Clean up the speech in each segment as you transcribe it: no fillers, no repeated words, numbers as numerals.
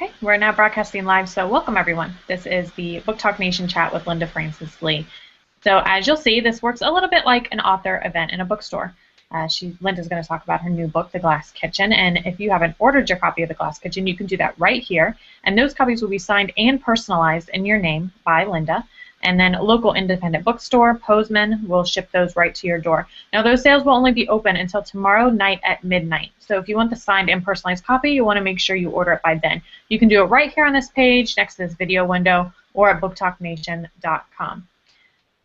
Okay, we're now broadcasting live, so welcome everyone. This is the Book Talk Nation chat with Linda Francis Lee. So as you'll see, this works a little bit like an author event in a bookstore. Linda's going to talk about her new book, The Glass Kitchen, and if you haven't ordered your copy of The Glass Kitchen, you can do that right here, and those copies will be signed and personalized in your name by Linda. And then a local independent bookstore, Postman, will ship those right to your door. Now, those sales will only be open until tomorrow night at midnight. So if you want the signed and personalized copy, you want to make sure you order it by then. You can do it right here on this page, next to this video window, or at booktalknation.com.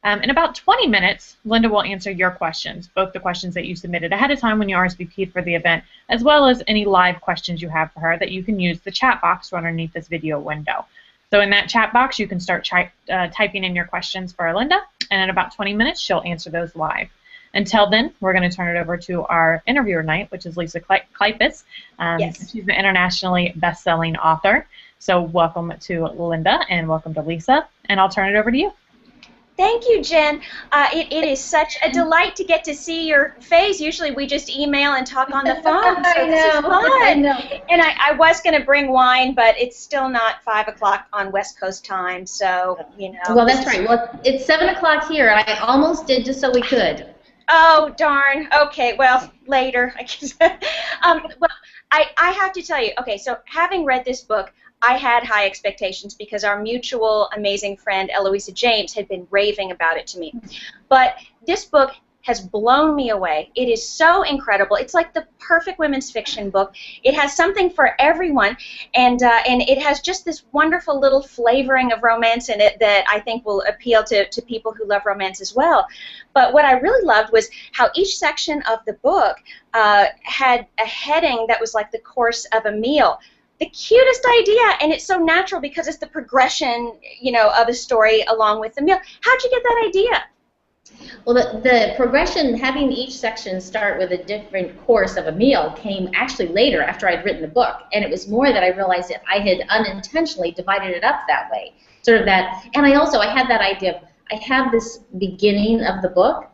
In about 20 minutes, Linda will answer your questions, both the questions that you submitted ahead of time when you RSVP'd for the event, as well as any live questions you have for her that you can use the chat box underneath this video window. So in that chat box, you can start typing in your questions for Linda, and in about 20 minutes, she'll answer those live. Until then, we're going to turn it over to our interviewer tonight, which is Lisa Kleypas. Yes. She's an internationally best-selling author. So welcome to Linda, and welcome to Lisa, and I'll turn it over to you. Thank you, Jen. It is such a delight to get to see your face. Usually we just email and talk on the phone, so this is fun. I know. And I was going to bring wine, but it's still not 5 o'clock on West Coast time, so, you know. Well, that's right. Well, it's 7 o'clock here, and I almost did just so we could. Oh, darn. Okay, well, later, I guess. Well, I have to tell you, okay, so having read this book, I had high expectations because our mutual amazing friend Eloisa James had been raving about it to me. But this book has blown me away. It is so incredible. It's like the perfect women's fiction book. It has something for everyone, and it has just this wonderful little flavoring of romance in it that I think will appeal to people who love romance as well. But what I really loved was how each section of the book had a heading that was like the course of a meal. The cutest idea, and it's so natural because it's the progression, you know, of a story along with the meal. How'd you get that idea? Well, the progression, having each section start with a different course of a meal, came actually later after I'd written the book, and it was more that I realized that I had unintentionally divided it up that way, sort of that. And I had that idea of I have this beginning of the book,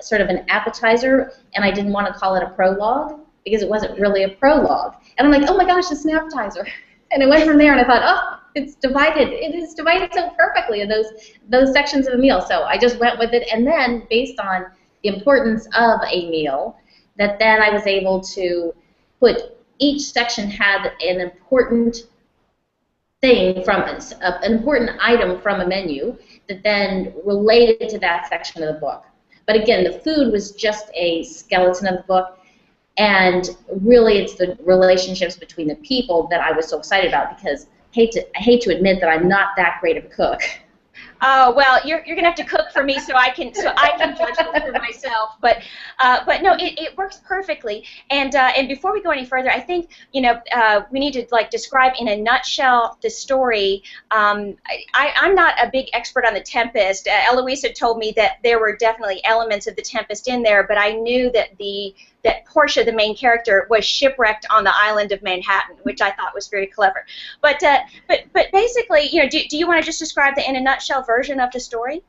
sort of an appetizer, and I didn't want to call it a prologue, because it wasn't really a prologue. And I'm like, oh my gosh, it's an appetizer. And it went from there, and I thought, oh, it's divided. It is divided so perfectly in those sections of a meal. So I just went with it, and then based on the importance of a meal, that then I was able to put each section had an important thing from an important item from a menu that then related to that section of the book. But again, the food was just a skeleton of the book. And really, it's the relationships between the people that I was so excited about, because I hate to admit that I'm not that great of a cook. Oh, well, you're gonna have to cook for me so I can judge it for myself. But no, it works perfectly. And before we go any further, I think we need to describe in a nutshell the story. I'm not a big expert on The Tempest. Eloisa told me that there were definitely elements of The Tempest in there, but I knew that that Portia, the main character, was shipwrecked on the island of Manhattan, which I thought was very clever. But basically, do you want to just describe in a nutshell version of the story?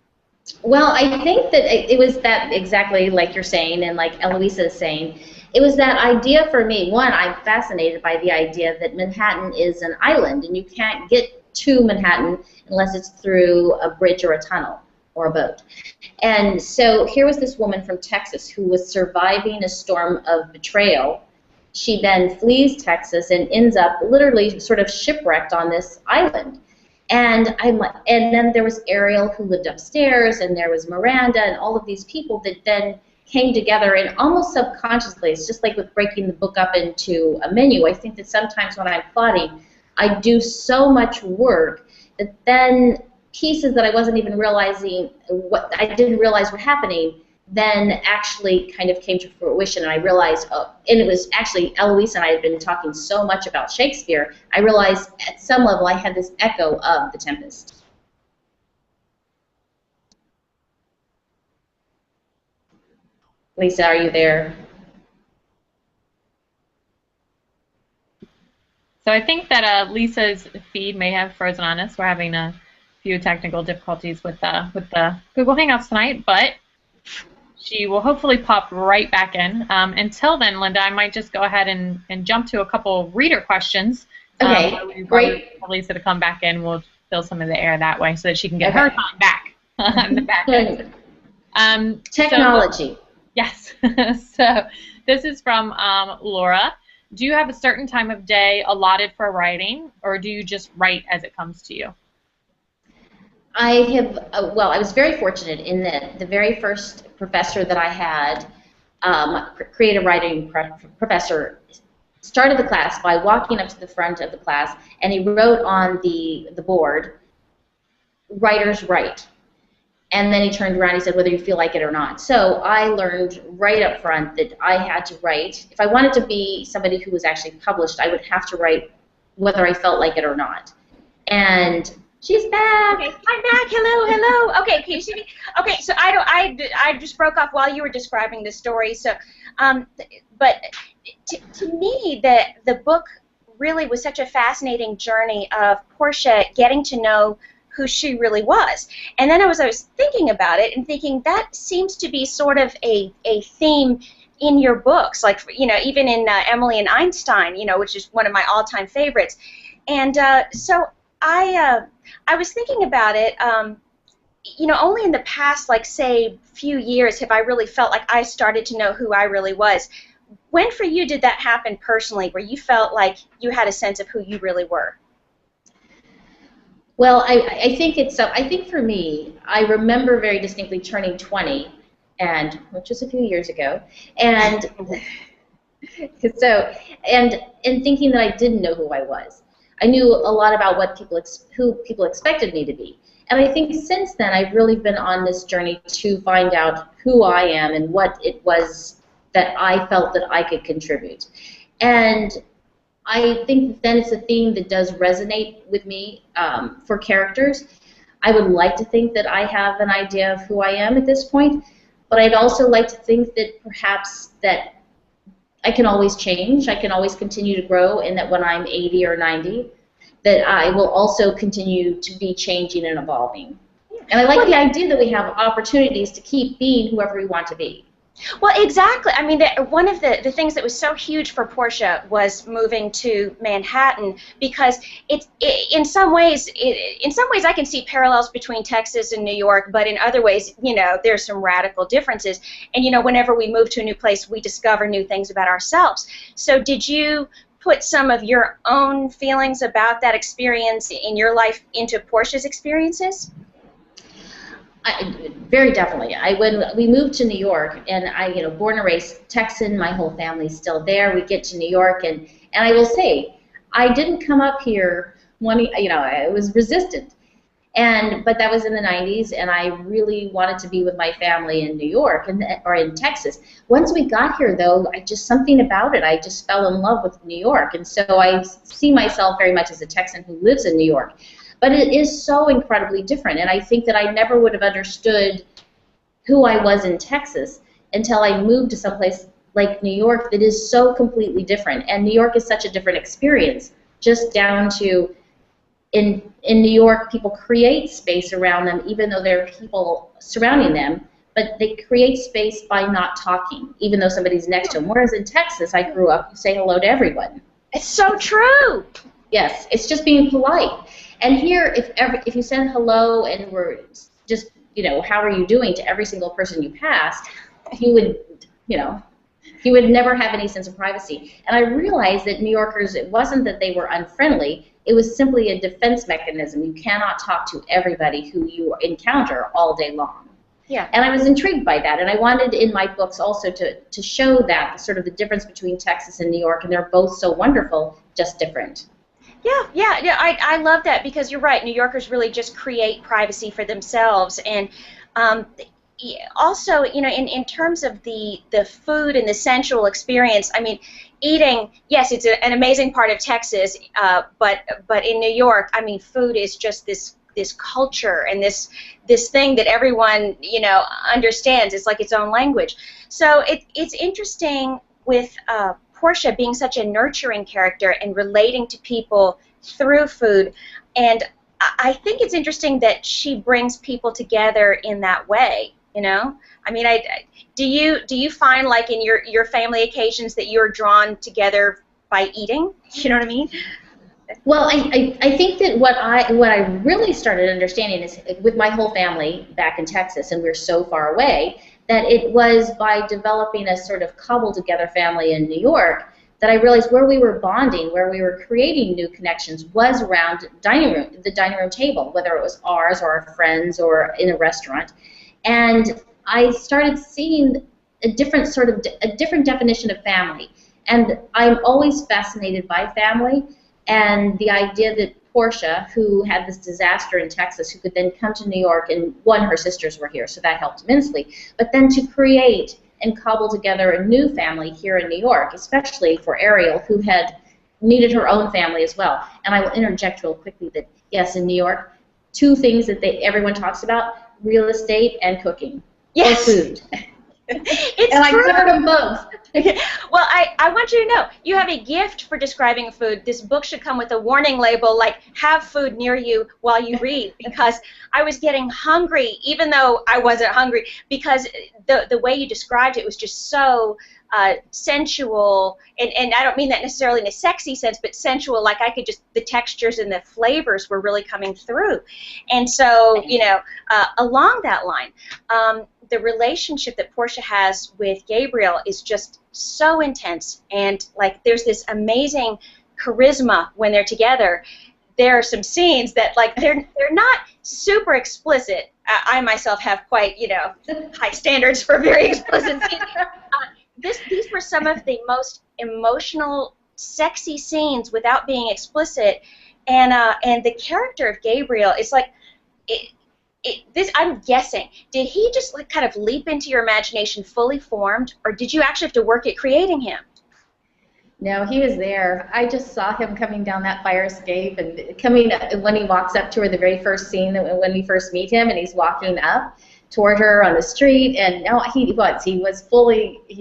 Well, I think that it was that exactly like you're saying, and like Eloisa is saying. It was that idea for me. One, I'm fascinated by the idea that Manhattan is an island, and you can't get to Manhattan unless it's through a bridge or a tunnel or a boat. And so here was this woman from Texas who was surviving a storm of betrayal. She then flees Texas and ends up literally sort of shipwrecked on this island. And then there was Ariel, who lived upstairs, and there was Miranda, and all of these people that then came together, and almost subconsciously, it's just like with breaking the book up into a menu. I think that sometimes when I'm plotting, I do so much work that then pieces that I wasn't even realizing, what I didn't realize were happening, then actually kind of came to fruition, and I realized, and it was actually Eloisa and I had been talking so much about Shakespeare, I realized at some level I had this echo of The Tempest. Lisa, are you there? So I think that Lisa's feed may have frozen on us. We're having a few technical difficulties with the Google Hangouts tonight, but she will hopefully pop right back in. Until then, Linda, I might just go ahead and jump to a couple reader questions Okay, We great. brought Eloisa to come back in. We'll fill some of the air that way so that she can get her time back on the back end. Technology. Yes. So this is from Laura. Do you have a certain time of day allotted for writing, or do you just write as it comes to you? I have, well, I was very fortunate in that the very first professor that I had, creative writing professor, started the class by walking up to the front of the class, and he wrote on the board, "Writers write." And then he turned around and he said, "Whether you feel like it or not." So I learned right up front that I had to write. If I wanted to be somebody who was actually published, I would have to write whether I felt like it or not. And she's back. Okay, I'm back. Hello, hello. Okay, can you see me? Okay, so I just broke off while you were describing the story. So, but to me, the book really was such a fascinating journey of Portia getting to know who she really was. And then I was thinking about it and thinking that seems to be sort of a theme in your books, like, you know, even in Emily and Einstein, you know, which is one of my all-time favorites. And so I was thinking about it, you know, only in the past, like, say, few years have I really felt like I started to know who I really was. When for you did that happen personally, where you felt like you had a sense of who you really were? Well, I think it's so. I think for me, I remember very distinctly turning 20, and which was a few years ago, and so and thinking that I didn't know who I was. I knew a lot about what who people expected me to be, and I think since then I've really been on this journey to find out who I am and what it was that I felt that I could contribute, and I think then it's a theme that does resonate with me for characters. I would like to think that I have an idea of who I am at this point, but I'd also like to think that perhaps that I can always change, I can always continue to grow, and that when I'm 80 or 90, that I will also continue to be changing and evolving. And I like the idea that we have opportunities to keep being whoever we want to be. Well, exactly. I mean, one of the things that was so huge for Portia was moving to Manhattan, because in some ways I can see parallels between Texas and New York, but in other ways, you know, there's some radical differences. And, you know, whenever we move to a new place, we discover new things about ourselves. So did you put some of your own feelings about that experience in your life into Portia's experiences? Very definitely. When we moved to New York, and born and raised Texan, my whole family's still there. We get to New York, and I will say, I didn't come up here I was resistant, but that was in the 90s, and I really wanted to be with my family in New York or in Texas. Once we got here, though, something about it, I just fell in love with New York, and so I see myself very much as a Texan who lives in New York. But it is so incredibly different, and I think that I never would have understood who I was in Texas until I moved to someplace like New York that is so completely different. And New York is such a different experience, just down to in New York, people create space around them, even though there are people surrounding them, but they create space by not talking, even though somebody's next to them. Whereas in Texas, I grew up, you say hello to everyone. It's so true. Yes, it's just being polite. And here, if you said hello and were just, how are you doing to every single person you passed, you would never have any sense of privacy. And I realized that New Yorkers, it wasn't that they were unfriendly, it was simply a defense mechanism. You cannot talk to everybody who you encounter all day long. Yeah. And I was intrigued by that, and I wanted in my books also to show that, sort of the difference between Texas and New York, and they're both so wonderful, just different. Yeah. I love that, because you're right. New Yorkers really just create privacy for themselves, and also, in terms of the food and the sensual experience. I mean, eating. Yes, it's an amazing part of Texas, but in New York, I mean, food is just this culture and this thing that everyone understands. It's like its own language. So it's interesting with Portia being such a nurturing character and relating to people through food, and I think it's interesting that she brings people together in that way. I mean, do you find, like, in your family occasions that you're drawn together by eating? You know what I mean? Well, I think that what I really started understanding is with my whole family back in Texas, and we're so far away, that it was by developing a sort of cobbled together family in New York that I realized where we were bonding, where we were creating new connections was around the dining room table, whether it was ours or our friends or in a restaurant. And I started seeing a different definition of family. And I'm always fascinated by family. And the idea that Portia, who had this disaster in Texas, who could then come to New York, and one, her sisters were here, so that helped immensely, but then to create and cobble together a new family here in New York, especially for Ariel, who had needed her own family as well. And I will interject real quickly that, yes, in New York, two things that everyone talks about, real estate and cooking. Yes. Or food. It's and true. I covered them both. Well, I want you to know, you have a gift for describing food. This book should come with a warning label like, have food near you while you read, because I was getting hungry, even though I wasn't hungry, because the way you described it was just so sensual, and I don't mean that necessarily in a sexy sense, but sensual, like I could just, the textures and the flavors were really coming through. And so, you know, along that line, the relationship that Portia has with Gabriel is just so intense, and like there's this amazing charisma when they're together. There are some scenes that like they're not super explicit. I myself have quite, you know, high standards for very explicit scenes. These were some of the most emotional, sexy scenes without being explicit, and the character of Gabriel is like this, I'm guessing, did he just like kind of leap into your imagination fully formed, or did you actually have to work at creating him? No, he was there. I just saw him coming down that fire escape and coming when he walks up to her, the very first scene when we first meet him, and he's walking up toward her on the street, and no, he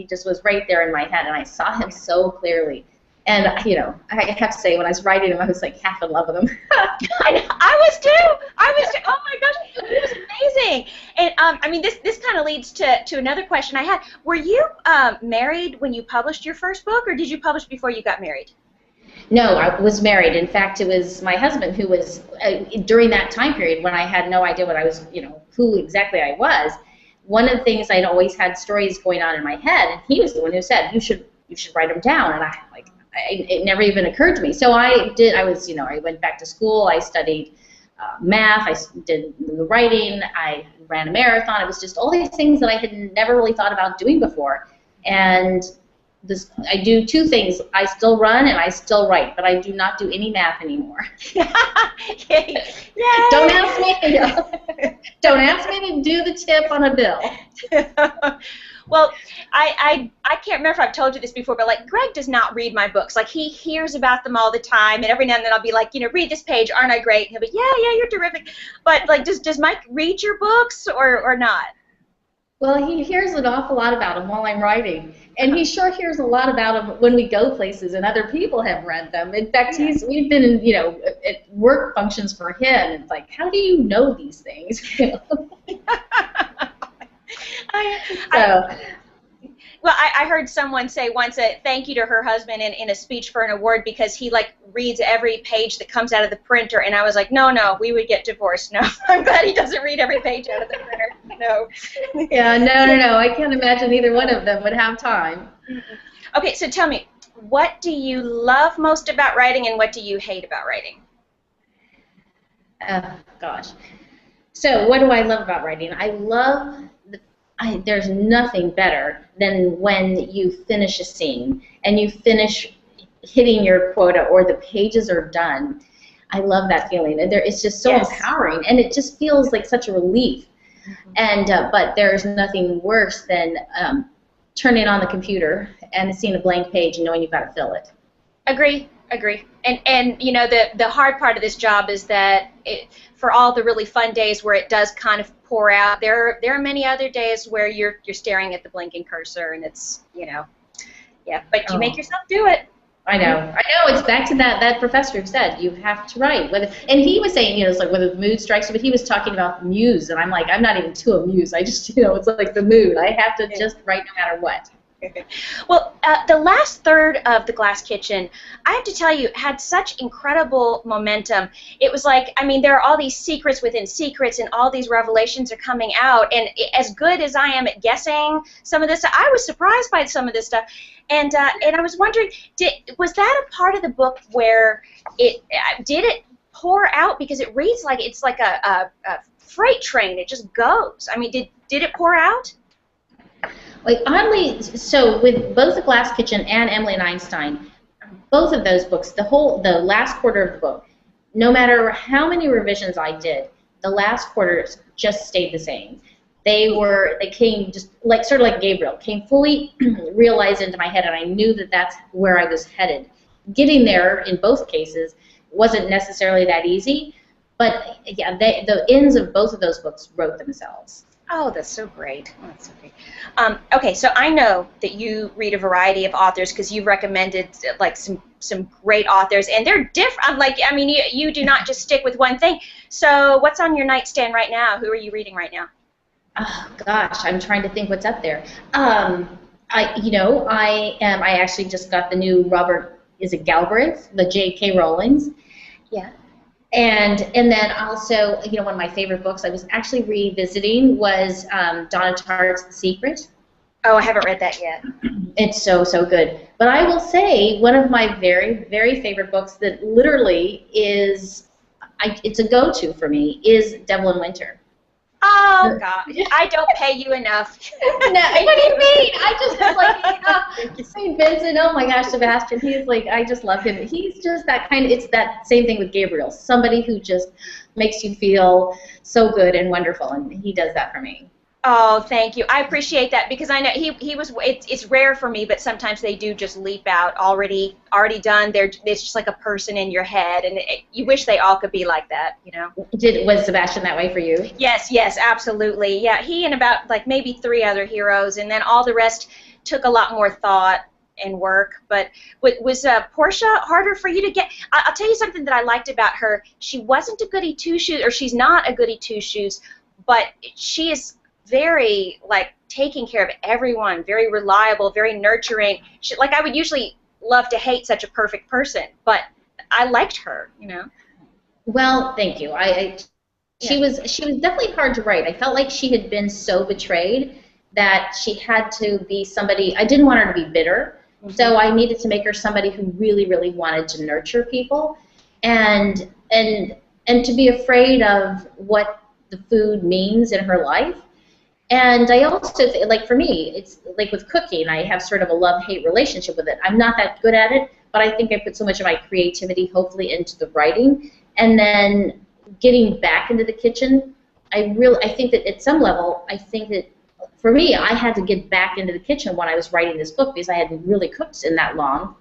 just was right there in my head, and I saw him so clearly. And, you know, I have to say, when I was writing him, I was like half in love with him. I was too. Oh my gosh, he was amazing. And I mean, this kind of leads to another question I had. Were you married when you published your first book, or did you publish before you got married? No, I was married. In fact, it was my husband who was, during that time period when I had no idea what I was, you know, who exactly I was. One of the things, I'd always had stories going on in my head, and he was the one who said, you should write them down. And it never even occurred to me. So I went back to school, I studied math, I did the writing, I ran a marathon. It was just all these things that I had never really thought about doing before. And I do two things. I still run and I still write, but I do not do any math anymore. Yay. Don't ask me to do the tip on a bill. Well, I can't remember if I've told you this before, but like Greg does not read my books. Like he hears about them all the time, and every now and then I'll be like, you know, read this page, aren't I great? And he'll be, yeah, you're terrific. But like, does Mike read your books or not? Well, he hears an awful lot about them while I'm writing, and he sure hears a lot about them when we go places, and other people have read them. In fact, we've been in, you know, at work functions for him, and it's like, how do you know these things? I heard someone say once a thank you to her husband in a speech for an award because he like reads every page that comes out of the printer, and I was like, no, we would get divorced. No, I'm glad he doesn't read every page out of the printer. No. Yeah, no. I can't imagine either one of them would have time. Okay, so tell me, what do you love most about writing, and what do you hate about writing? Gosh. So what do I love about writing? I love there's nothing better than when you finish a scene and you finish hitting your quota or the pages are done. I love that feeling. It's just so empowering, and it just feels like such a relief. And but there's nothing worse than turning on the computer and seeing a blank page and knowing you've got to fill it. Agree. And you know, the hard part of this job is that for all the really fun days where it does kind of pour out, there are many other days where you're staring at the blinking cursor, and it's, you know, but you make yourself do it. I know. It's back to that professor who said you have to write. And he was saying, you know, it's like whether the mood strikes you, but he was talking about the muse, and I'm like, I'm not even too amused. I just, you know, it's like the mood. I have to just write no matter what. Well, the last third of The Glass Kitchen, I have to tell you, had such incredible momentum. It was like, I mean, there are all these secrets within secrets, and all these revelations are coming out. And as good as I am at guessing some of this, I was surprised by some of this stuff. And I was wondering, was that a part of the book where did it pour out? Because it reads like it's like a freight train. It just goes. I mean, did it pour out? Like, oddly, so with both The Glass Kitchen and Emily and Einstein, both of those books, the last quarter of the book, no matter how many revisions I did, the last quarters just stayed the same. They came just like, sort of like Gabriel, came fully realized into my head, and I knew that that's where I was headed. Getting there in both cases wasn't necessarily that easy, but yeah, the ends of both of those books wrote themselves. Oh, that's so great. Oh, that's so great. Okay, so I know that you read a variety of authors because you've recommended like some great authors, and they're different. Like, I mean, you do not just stick with one thing. So what's on your nightstand right now? Who are you reading right now? Oh gosh, I'm trying to think what's up there. I actually just got the new Robert, is it Galbraith, the J.K. Rowling's. Yeah. And then also, one of my favorite books I was actually revisiting was Donna Tartt's The Secret. Oh, I haven't read that yet. It's so good. But I will say one of my very, very favorite books that literally is, it's a go-to for me, is Devil in Winter. Oh, God. I don't pay you enough. No, what do you mean? I just was like, St. Vincent, oh my gosh, Sebastian, he's like, I just love him. He's just that kind of, it's that same thing with Gabriel, somebody who just makes you feel so good and wonderful, and he does that for me. Oh, thank you. I appreciate that because I know he was. It's rare for me, but sometimes they do just leap out already done. It's just like a person in your head, and you wish they all could be like that, Was Sebastian that way for you? Yes, absolutely. Yeah, he and about like maybe 3 other heroes, and then all the rest took a lot more thought and work. But was Portia harder for you to get? I'll tell you something that I liked about her. She wasn't a goody two-shoes, or she's not a goody two-shoes, but she is very, like, taking care of everyone, very reliable, very nurturing. Like, I would usually love to hate such a perfect person, but I liked her, Well, thank you. She was definitely hard to write. I felt like she had been so betrayed that she had to be somebody. I didn't want her to be bitter, so I needed to make her somebody who really, really wanted to nurture people, and to be afraid of what the food means in her life. And I also, like, for me, it's like with cooking, I have sort of a love-hate relationship with it. I'm not that good at it, but I think I put so much of my creativity, hopefully, into the writing. And then getting back into the kitchen, I think that at some level, I think that for me, I had to get back into the kitchen when I was writing this book because I hadn't really cooked in that long,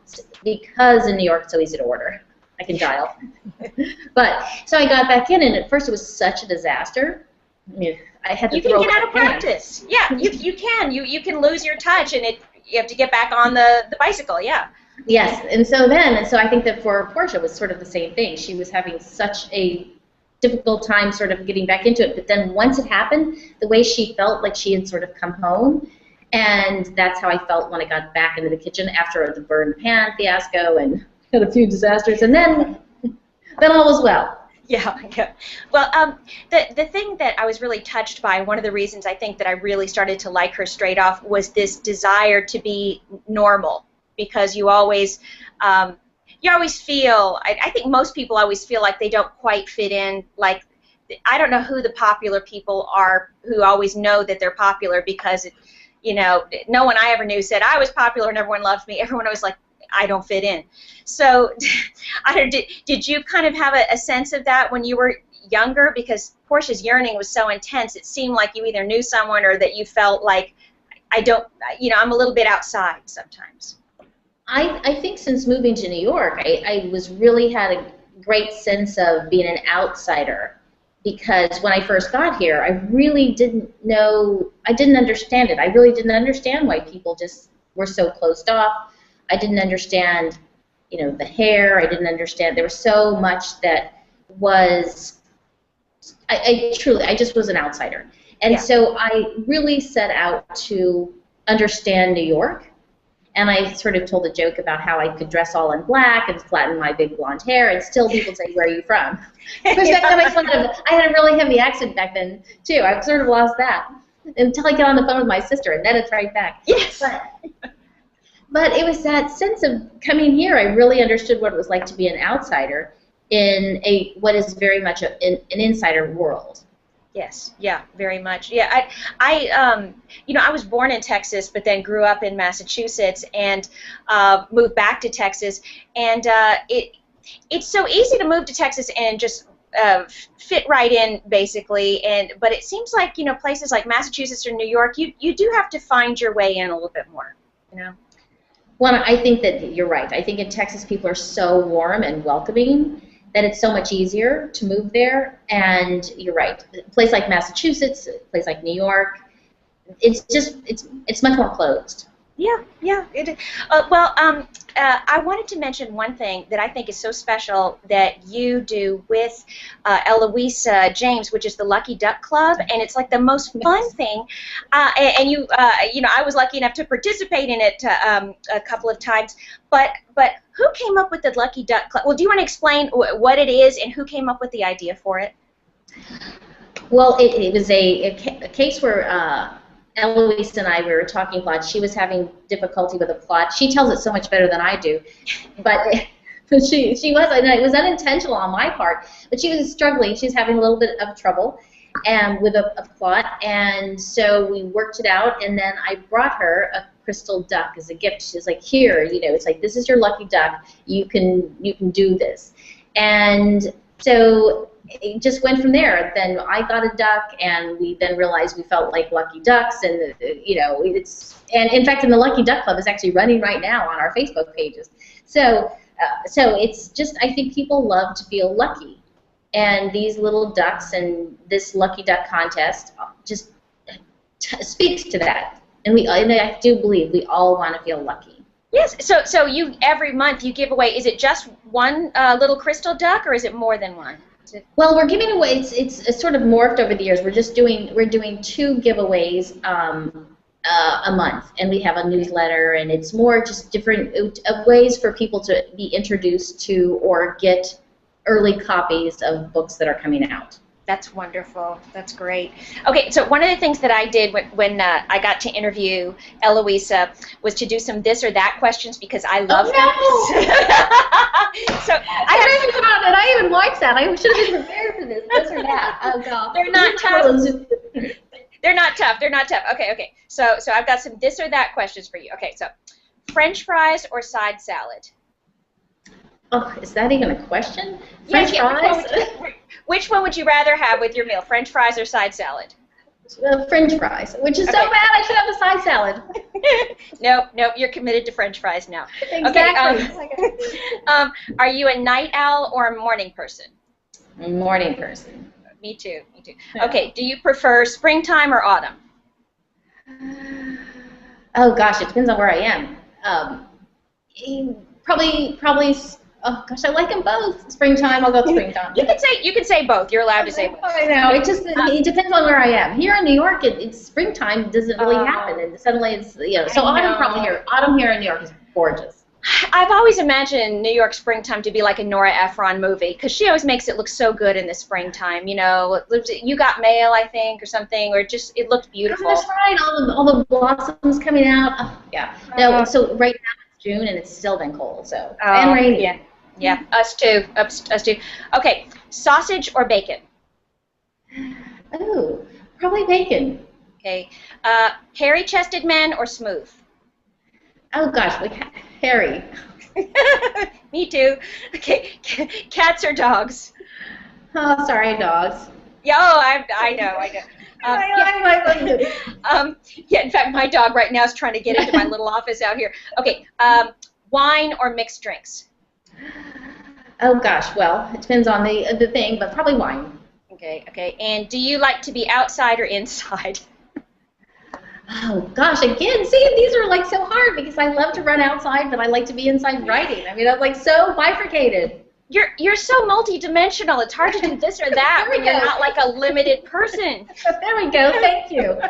because in New York it's so easy to order. I can dial. But so I got back in, and at first it was such a disaster. I mean, I had to can get out of practice. Yeah, you can. You can lose your touch, and you have to get back on the bicycle. Yeah. Yes, and so I think that for Portia it was sort of the same thing. She was having such a difficult time sort of getting back into it, but then once it happened, the way she felt like she had sort of come home, and that's how I felt when I got back into the kitchen after the burned pan fiasco and had a few disasters, and then all was well. Yeah. Well, the thing that I was really touched by, one of the reasons I think that I really started to like her straight off, was this desire to be normal, because you always feel, I think most people always feel like they don't quite fit in. Like, I don't know who the popular people are who always know that they're popular, because, no one I ever knew said I was popular and everyone loved me. Everyone was like, I don't fit in. So did you kind of have a sense of that when you were younger? Because Portia's yearning was so intense, it seemed like you either knew someone or that you felt like, I'm a little bit outside sometimes. I think since moving to New York, I was really had a great sense of being an outsider, because when I first got here, I really didn't understand it. I really didn't understand why people just were so closed off. I didn't understand, the hair. I didn't understand. There was so much that was, I just was an outsider. And so I really set out to understand New York And I sort of told a joke about how I could dress all in black and flatten my big blonde hair, and still people say, "Where are you from?" Which back then I had a really heavy accent back then too. I've sort of lost that until I get on the phone with my sister, and then it's right back. Yes. But it was that sense of coming here. I really understood what it was like to be an outsider in what is very much an insider world. Yes, yeah, very much. Yeah, I was born in Texas, but then grew up in Massachusetts and moved back to Texas. And it's so easy to move to Texas and just fit right in, basically. But it seems like, places like Massachusetts or New York, you do have to find your way in a little bit more, Well, I think that you're right. I think in Texas people are so warm and welcoming that it's so much easier to move there. And you're right. A place like Massachusetts, a place like New York, it's much more closed. Yeah. I wanted to mention one thing that I think is so special that you do with Eloisa James, which is the Lucky Duck Club, and it's like the most fun thing. And you, I was lucky enough to participate in it a couple of times. But who came up with the Lucky Duck Club? Well, do you want to explain what it is and who came up with the idea for it? Well, it was a case where Eloise and I, we were talking plot. She was having difficulty with a plot. She tells it so much better than I do, but she was, and it was unintentional on my part, but she was struggling. She was having a little bit of trouble with a plot, and so we worked it out, and then I brought her a crystal duck as a gift. She's like, here, it's like, this is your lucky duck. You can do this. And so it just went from there. Then I got a duck, and we then realized we felt like lucky ducks, and and in fact, in the Lucky Duck Club is actually running right now on our Facebook pages. So it's just, I think people love to feel lucky, and these little ducks and this Lucky Duck contest just speaks to that. And I do believe we all want to feel lucky. Yes. So you every month you give away. Is it just one little crystal duck, or is it more than one? Well, we're giving away. It's sort of morphed over the years. We're doing 2 giveaways a month, and we have a newsletter, and it's more just different ways for people to be introduced to or get early copies of books that are coming out. That's wonderful. That's great. Okay, so one of the things that I did when I got to interview Eloisa was to do some this or that questions because I love them. So I even watched that. I should have been prepared for this or that. Oh God. They're not tough. They're not tough. They're not tough. Okay. So I've got some this or that questions for you. Okay, so French fries or side salad? Oh, is that even a question? French fries? Which one would you rather have with your meal, French fries or side salad? French fries, which is so bad I should have the side salad. Nope, you're committed to French fries now. Exactly. Okay, are you a night owl or a morning person? Morning person. Me too. Yeah. Okay, do you prefer springtime or autumn? Oh gosh, it depends on where I am. Probably. Oh gosh, I like them both. Springtime, I'll go springtime. You can say both. You're allowed to say both. I know. It depends on where I am. Here in New York, it's springtime doesn't really happen, and suddenly it's so autumn probably here. Autumn here in New York is gorgeous. I've always imagined New York springtime to be like a Nora Ephron movie because she always makes it look so good in the springtime. You Got Mail, I think, or something, or just it looked beautiful. Oh, that's right. All the blossoms coming out. Oh, yeah. No. So right now it's June and it's still been cold. So and rainy. Yeah, us too. Okay, sausage or bacon? Oh, probably bacon. Okay, hairy-chested men or smooth? Oh gosh, hairy. Me too. Okay, cats or dogs? Oh, sorry, dogs. Yeah, I know. In fact, my dog right now is trying to get into my little office out here. Okay, wine or mixed drinks? Oh gosh, well, it depends on the thing, but probably wine. Okay. And do you like to be outside or inside? Oh gosh, again, see, these are like so hard because I love to run outside, but I like to be inside writing. I mean, I'm like so bifurcated. You're so multi-dimensional. It's hard to do this or that when you're not like a limited person. There we go. Thank you.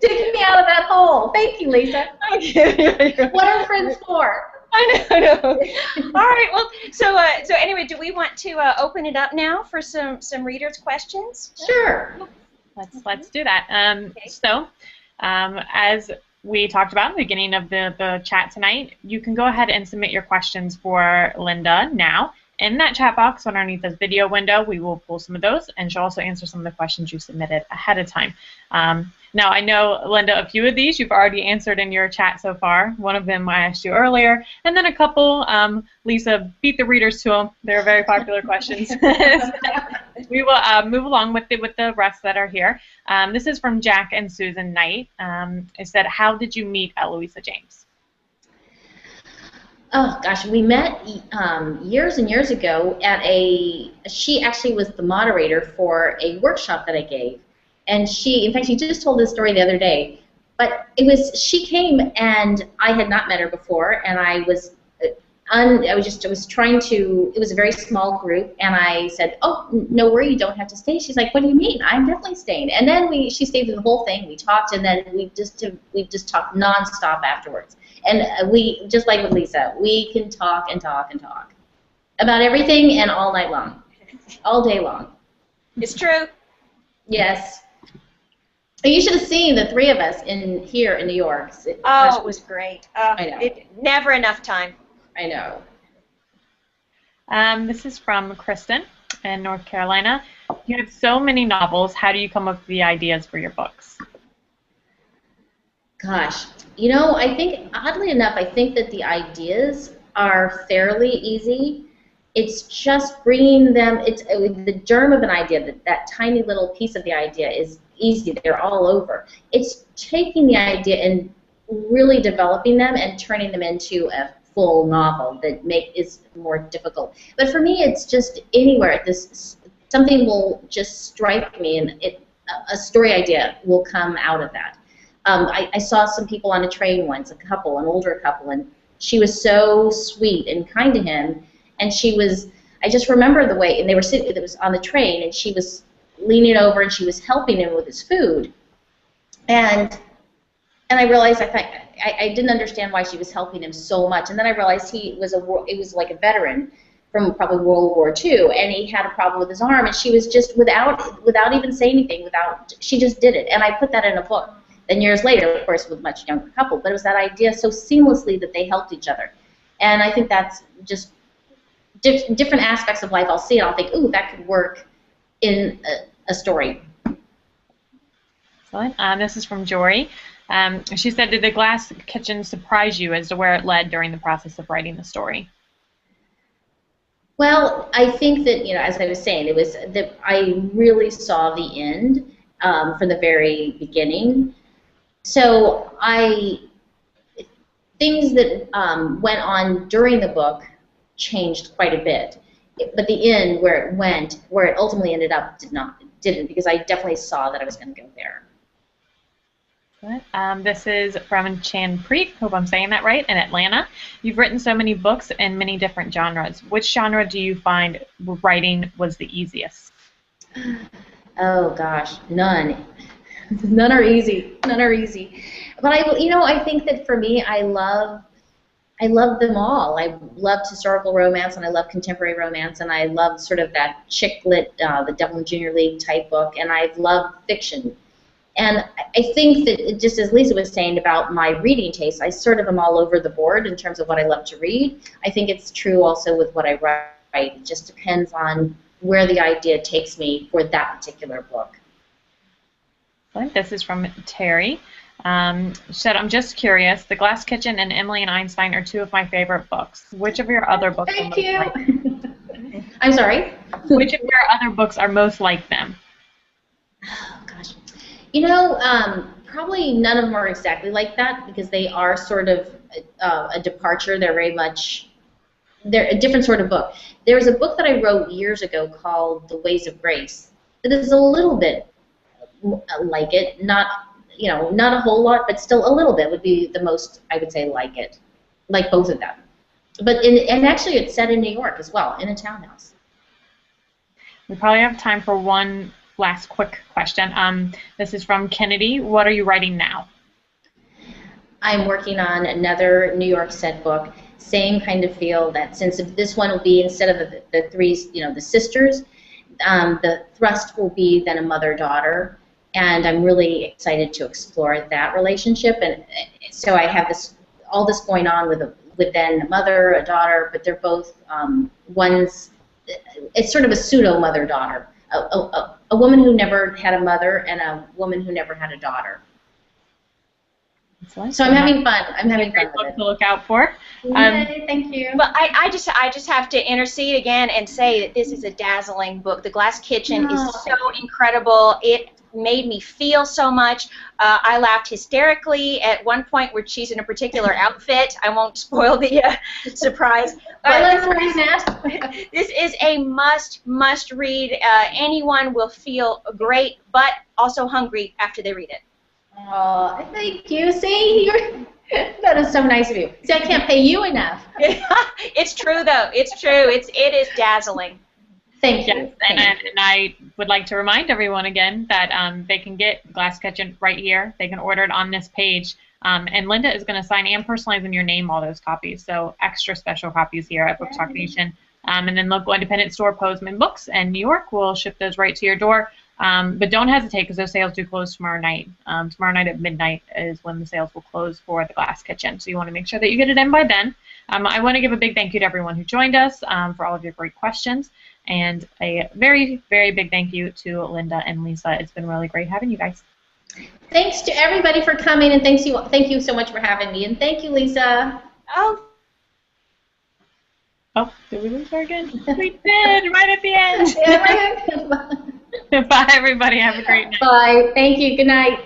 Taking me out of that hole. Thank you, Lisa. What are friends for? I know. All right. Well, so anyway, do we want to open it up now for some readers' questions? Sure. Let's do that. So, as we talked about at the beginning of the chat tonight, you can go ahead and submit your questions for Linda now. In that chat box underneath this video window, we will pull some of those, and she'll also answer some of the questions you submitted ahead of time. Now, I know, Linda, a few of these you've already answered in your chat so far. One of them I asked you earlier, and then a couple, Lisa beat the readers to them. They're very popular questions. We will move along with the rest that are here. This is from Jack and Susan Knight. It said, how did you meet Eloisa James? Oh, gosh, we met years and years ago at she actually was the moderator for a workshop that I gave. And in fact, she just told this story the other day. But she came and I had not met her before, and I was trying to, it was a very small group, and I said, oh, no worry, you don't have to stay. She's like, what do you mean? I'm definitely staying. And then she stayed through the whole thing. We talked, and then we just talked nonstop afterwards. And we, just like with Lisa, we can talk and talk and talk about everything and all night long, all day long. It's true. Yes. But you should have seen the three of us here in New York. It was great. I know. Never enough time. I know. This is from Kristen in North Carolina. You have so many novels. How do you come up with the ideas for your books? Gosh, I think, oddly enough, I think that the ideas are fairly easy. It's just bringing them, the germ of an idea, that tiny little piece of the idea is easy. They're all over. It's taking the idea and really developing them and turning them into a full novel that is more difficult. But for me, it's just anywhere. Something will just strike me, and a story idea will come out of that. I saw some people on a train once, an older couple, and she was so sweet and kind to him, and I just remember the way, and they were sitting, it was on the train, and she was leaning over and she was helping him with his food, and I realized I didn't understand why she was helping him so much, and then I realized he was like a veteran from probably World War II, and he had a problem with his arm, and she was just without even saying anything, she just did it, and I put that in a book. Then years later, of course, with a much younger couple, but it was that idea so seamlessly that they helped each other. And I think that's just different aspects of life. I'll see it, I'll think, ooh, that could work in a story. Excellent. This is from Jory. She said, did the glass kitchen surprise you as to where it led during the process of writing the story? Well, I think that, as I was saying, it was that I really saw the end from the very beginning. So things that went on during the book changed quite a bit, but the end, where it ultimately ended up, didn't, because I definitely saw that I was going to go there. Good. This is from Chan Preet, hope I'm saying that right, in Atlanta. You've written so many books in many different genres. Which genre do you find writing was the easiest? Oh gosh, none. None are easy. None are easy. But I think that for me, I love them all. I love historical romance, and I love contemporary romance, and I love sort of that chick lit, the Devlin Junior League type book, and I love fiction. And I think that, just as Lisa was saying about my reading taste, I sort of am all over the board in terms of what I love to read. I think it's true also with what I write. It just depends on where the idea takes me for that particular book. This is from Terry. She said, I'm just curious, The Glass Kitchen and Emily and Einstein are two of my favorite books. Which of your other books Thank are most you. like them? I'm sorry? Which of your other books are most like them? Oh, gosh. Probably none of them are exactly like that, because they are sort of a departure. They're a different sort of book. There was a book that I wrote years ago called The Ways of Grace that is a little bit like it, not a whole lot, but still a little bit would be the most, I would say, like it, like both of them. and actually it's set in New York as well, in a townhouse. We probably have time for one last quick question. This is from Kennedy. What are you writing now? I'm working on another New York set book, same kind of feel, that since this one will be, instead of the three, the sisters, the thrust will be then a mother-daughter, and I'm really excited to explore that relationship. And so I have all this going on with then a mother, a daughter, but they're both it's sort of a pseudo mother-daughter, a woman who never had a mother and a woman who never had a daughter. So I'm having fun. I'm having fun with it. To look out for. Yay, thank you. Well, I just have to intercede again and say that this is a dazzling book. The Glass Kitchen is so incredible. It made me feel so much. I laughed hysterically at one point where she's in a particular outfit. I won't spoil the surprise. I love reading that. This is a must read. Anyone will feel great, but also hungry after they read it. Oh, thank you. See, that is so nice of you. See, I can't pay you enough. It's true, though. It's true. It is dazzling. Thank you. Yes, and I would like to remind everyone again that they can get Glass Kitchen right here. They can order it on this page. And Linda is going to sign and personalize in your name all those copies. So extra special copies here at Booktalk Nation. And then local independent store Postman Books and New York will ship those right to your door. But don't hesitate, because those sales do close tomorrow night. Tomorrow night at midnight is when the sales will close for the Glass Kitchen. So you want to make sure that you get it in by then. I want to give a big thank you to everyone who joined us for all of your great questions. And a very, very big thank you to Linda and Lisa. It's been really great having you guys. Thanks to everybody for coming, and thank you so much for having me. And thank you, Lisa. Oh, did we lose her again? We did, right at the end. Yeah, Bye, everybody. Have a great night. Bye. Thank you. Good night.